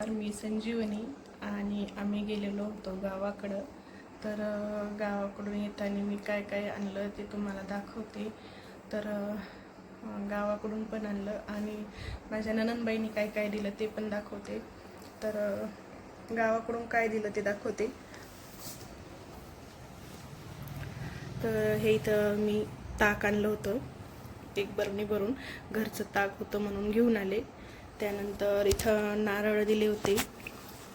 नमस्कार, मी संजीवनी आणि आम्ही गेलेलो होतो गावाकडं. तर गावाकडून येताना मी काय काय आणलं ते तुम्हाला दाखवते. तर गावाकडून पण आणलं आणि माझ्या ननंदबाईंनी काय काय दिलं ते पण दाखवते. तर गावाकडून काय दिलं ते दाखवते. तर हे इथं मी ताक आणलं होतं, एक बरणी भरून. घरचं ताक होतं म्हणून घेऊन आले. त्यानंतर इथं नारळ दिले होते.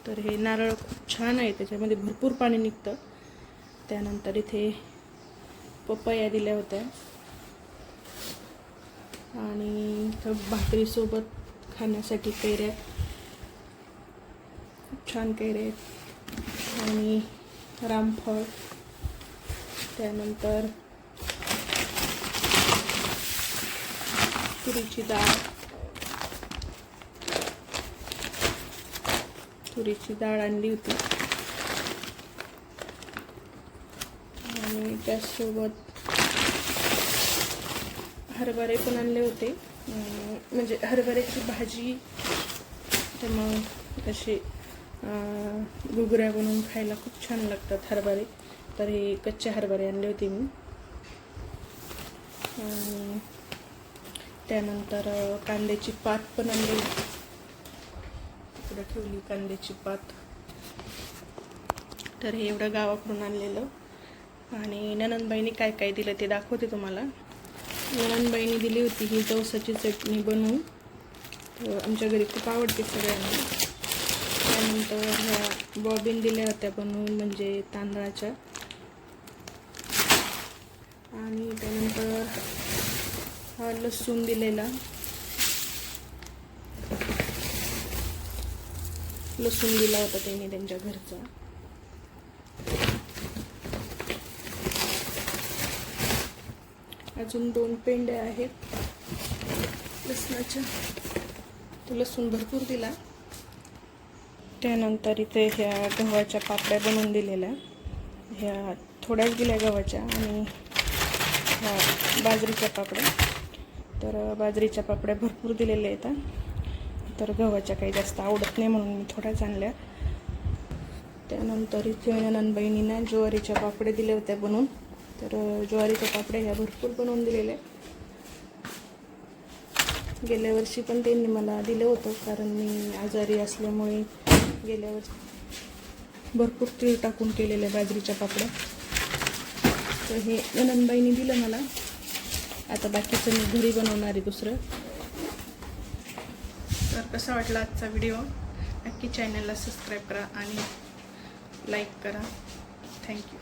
तर हे नारळ खूप छान आहे, त्याच्यामध्ये भरपूर पाणी निघतं. त्यानंतर इथे पपया दिल्या होत्या आणि इथं भाकरीसोबत खाण्यासाठी कैऱ्या, खूप छान कैऱ्या आहेत. आणि रामफळ, त्यानंतर तुरीची डाळ आणली होती. आणि त्यासोबत हरभरे पण आणले होते, म्हणजे हरभऱ्याची भाजी. तर मग असे घुगऱ्या बनवून खायला खूप छान लागतात हरभरे. तर हे कच्चे हरभरे आणले होते मी. आणि त्यानंतर कांद्याची पात पण आणली, इकडे ठेवली कांद्याची पात. तर हे एवढं गावाकडून आणलेलं. आणि ननंदबाईंनी काय काय दिलं ते दाखवते तुम्हाला. ननंदबाईंनी दिली होती ही जवसाची चटणी बनवून, आमच्या घरी खूप आवडते सगळ्यांना. त्यानंतर ह्या बॉबिन दिल्या होत्या बनवून, म्हणजे तांदळाच्या. आणि त्यानंतर हा लसूण दिलेला, लसूण दिला होता त्यांनी त्यांच्या घरचा. अजून 2 पेंड्या आहेत लसणाच्या, तो लसूण भरपूर दिला. त्यानंतर इथे ह्या गव्हाच्या पापड्या बनवून दिलेल्या, ह्या थोड्याच दिल्या गव्हाच्या. आणि ह्या बाजरीच्या पापड्या. तर बाजरीच्या पापड्या भरपूर दिलेल्या आहेत, तर गव्हाच्या काही जास्त आवडत नाही म्हणून मी थोड्याच आणल्या. त्यानंतर इथे ननंदबाईंनी ना ज्वारीच्या पापड्या दिल्या होत्या बनवून. तर ज्वारीच्या पापड्या ह्या भरपूर बनवून दिलेल्या. गेल्या वर्षी पण त्यांनी मला दिलं होतं, कारण मी आजारी असल्यामुळे गेल्या वर्षी भरपूर तीळ टाकून केलेल्या बाजरीच्या पापड्या. तर हे ननंदबाईंनी दिलं मला. आता बाकीचं मी घरी बनवणार आहे दुसरं. तर कसा वाटला आजचा व्हिडिओ, नक्की चॅनलला सबस्क्राईब करा आणि लाईक करा. थँक्यू.